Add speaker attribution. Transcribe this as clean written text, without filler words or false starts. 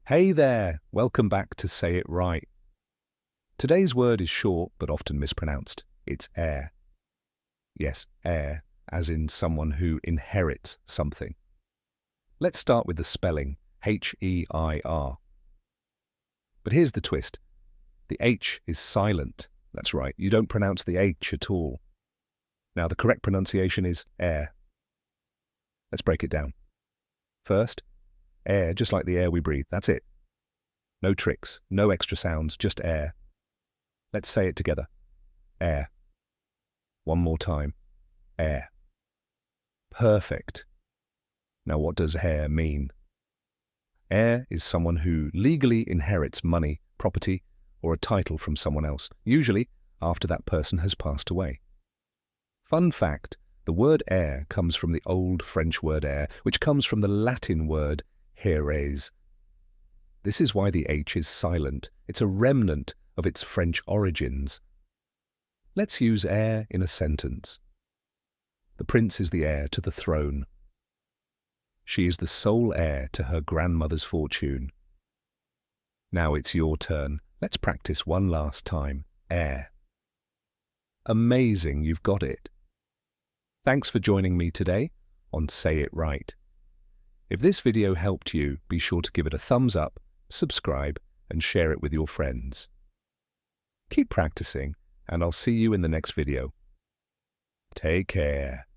Speaker 1: Hey there! Welcome back to Say It Right. Today's word is short but often mispronounced. It's heir. Yes, heir, as in someone who inherits something. Let's start with the spelling, H-E-I-R. But here's the twist. The H is silent. That's right, you don't pronounce the H at all. Now, the correct pronunciation is heir. Let's break it down. First, air, just like the air we breathe, that's it. No tricks, no extra sounds, just air. Let's say it together. Air. One more time. Air. Perfect. Now what does heir mean? Heir is someone who legally inherits money, property, or a title from someone else, usually after that person has passed away. Fun fact, the word heir comes from the old French word heir, which comes from the Latin word heires. This is why the H is silent. It's a remnant of its French origins. Let's use heir in a sentence. The prince is the heir to the throne. She is the sole heir to her grandmother's fortune. Now it's your turn. Let's practice one last time. Heir. Amazing, you've got it. Thanks for joining me today on Say It Right. If this video helped you, be sure to give it a thumbs up, subscribe, and share it with your friends. Keep practicing, and I'll see you in the next video. Take care.